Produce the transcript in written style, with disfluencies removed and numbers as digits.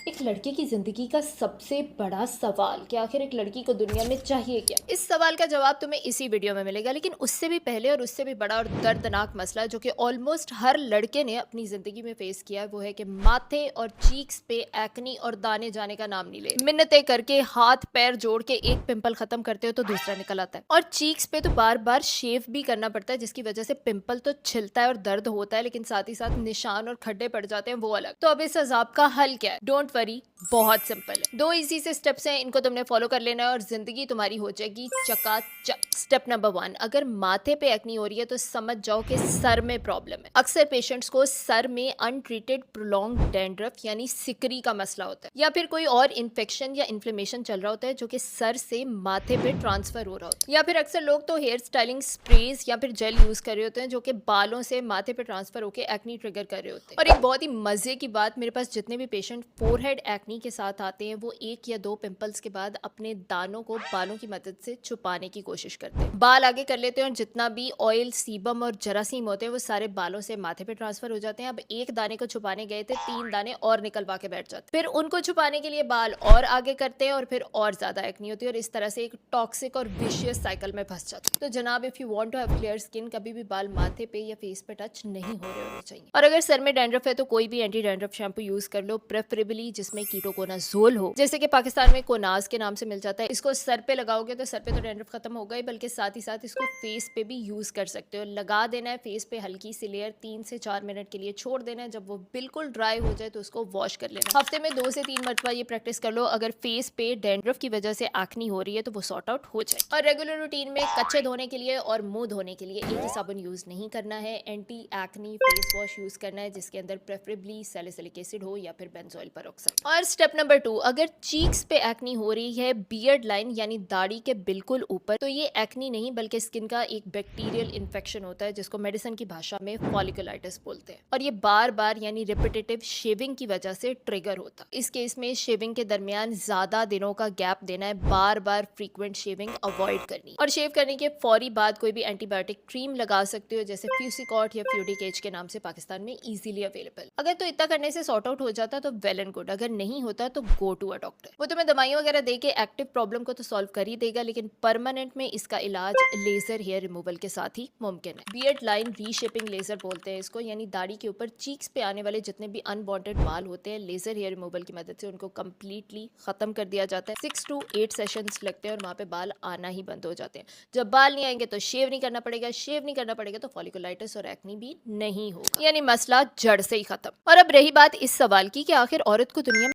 एक लड़के की जिंदगी का सबसे बड़ा सवाल कि आखिर एक लड़की को दुनिया में चाहिए क्या। इस सवाल का जवाब तुम्हें इसी वीडियो में मिलेगा, लेकिन उससे भी पहले और उससे भी बड़ा और दर्दनाक मसला जो कि ऑलमोस्ट हर लड़के ने अपनी जिंदगी में फेस किया है, वो है कि माथे और चीक्स पे एक्नी और दाने जाने का नाम नहीं ले। मिन्नतें करके हाथ पैर जोड़ के एक पिंपल खत्म करते हो तो दूसरा निकल आता है, और चीक्स पे तो बार बार शेव भी करना पड़ता है, जिसकी वजह से पिंपल तो छिलता है और दर्द होता है, लेकिन साथ ही साथ निशान और खड्डे पड़ जाते हैं, वो अलग। तो अब इस अजाब का हल क्या है? डोंट वरी, बहुत सिंपल है। दो इजी से स्टेप्स हैं, इनको तुमने फॉलो कर लेना है और जिंदगी तुम्हारी हो जाएगी चकाचक। स्टेप नंबर 1, अगर माथे पे एक्नी हो रही है तो समझ जाओ कि सर में प्रॉब्लम है। अक्सर पेशेंट्स को सर में अनट्रीटेड प्रोलॉन्ग डैंड्रफ यानी सिकरी का मसला होता है, या फिर कोई और इन्फेक्शन या इन्फ्लेमेशन चल रहा होता है जो कि सर से माथे पे ट्रांसफर हो रहा होता है। या फिर अक्सर लोग तो हेयर स्टाइलिंग स्प्रेज या फिर जेल यूज कर रहे होते हैं जो कि बालों से माथे पे ट्रांसफर होकर एक्नी ट्रिगर कर रहे होते हैं। और एक बहुत ही मजे की बात, मेरे पास जितने भी पेशेंट फोरहेड एक्नी के साथ आते हैं वो एक या दो पिंपल्स के बाद अपने दानों को बालों की मदद से छुपाने की कोशिश करते हैं। बाल आगे कर लेते हैं और जितना भी ऑयल, सीबम और जरासीम होते हैं वो सारे बालों से माथे पे ट्रांसफर हो जाते हैं। अब एक दाने को छुपाने गए थे, 3 दाने और निकलवा के बैठ जाते हैं। फिर उनको छुपाने के लिए बाल और आगे करते हैं और फिर और ज्यादा एक्नी होती है, और इस तरह से एक टॉक्सिक और विशियस साइकिल में फंस जाते हैं। तो जनाब, if you want to have clear skin, कभी भी बाल माथे पे या फेस पे टच नहीं हो रहे होने चाहिए। और अगर सर में डैंड्रफ है तो कोई भी एंटी डैंड्रफ शैम्पू यूज कर लो, प्रेफरेबली जिसमें कीटोकोनाजोल हो, जैसे कि पाकिस्तान में कोनाज के नाम से मिल जाता है। इसको सर पे लगाओगे तो सर पे तो डैंड्रफ खत्म होगा ही, बल्कि साथ ही साथ इसको फेस पे भी यूज कर सकते हो। लगा देना है फेस पे हल्की सी लेयर, 3 से 4 मिनट के लिए छोड़ देना है। जब वो बिल्कुल ड्राई हो जाए तो उसको वॉश कर लेना। हफ्ते में 2 से 3 मरतबा ये प्रैक्टिस कर लो। अगर फेस पे डैंड्रफ की वजह से एक्नी हो रही है तो वो सॉर्ट आउट हो जाए। और रेगुलर रूटीन में कच्चे धोने के लिए और मुंह धोने के लिए एक ही साबुन यूज नहीं करना है। Anti acne face wash use करना है जिसके अंदर प्रेफरेबली सैलिसिलिक एसिड हो या फिर बेंजोइल पेरोक्साइड। और स्टेप नंबर 2, अगर चीक्स पे एक्नी हो रही है बियर्ड लाइन यानी दाढ़ी के बिल्कुल ऊपर, तो ये एक्नी नहीं बल्कि स्किन का एक बैक्टीरियल इन्फेक्शन होता है जिसको मेडिसिन की भाषा में फॉलिकुलाइटिस बोलते हैं, और ये बार बार यानी रिपीटेटिव शेविंग की वजह से ट्रिगर होता है। इस केस में शेविंग के दरमियान ज्यादा दिनों का गैप देना है, बार बार फ्रीक्वेंट शेविंग अवॉइड करनी है, और शेव करने के फौरी बाद कोई भी एंटीबायोटिक क्रीम लगा सकते हो, जैसे फ्यूसिकॉट या फ्यूडिकेज के नाम से पाकिस्तान में इजीली अवेलेबल। अगर तो इतना करने से सॉर्ट आउट हो जाता तो वेल एंड गुड, अगर नहीं होता तो गो टू अ डॉक्टर। वो तुम्हें दवाइयां वगैरह दे के एक्टिव प्रॉब्लम को तो सॉल्व कर ही देगा, लेकिन परमानेंट में इसका इलाज लेजर हेयर रिमूवल के साथ ही मुमकिन है। बियर्ड लाइन रीशेपिंग लेजर बोलते हैं इसको, यानी दाढ़ी के ऊपर चीक्स पे आने वाले जितने भी अनवांटेड बाल होते हैं, लेजर हेयर रिमूवल की मदद से उनको कंप्लीटली खत्म कर दिया जाता है। 6 to 8 सेशंस लगते हैं और वहां पे बाल आना ही बंद हो जाते हैं। जब बाल नहीं आएंगे तो शेव नहीं करना पड़ेगा, शेव नहीं करना पड़ेगा तो फॉलिकुलाइटिस और एक्नी भी नहीं होगा, यानी मसला जड़ से ही खत्म। और अब रही बात इस सवाल की कि आखिर औरत को दुनिया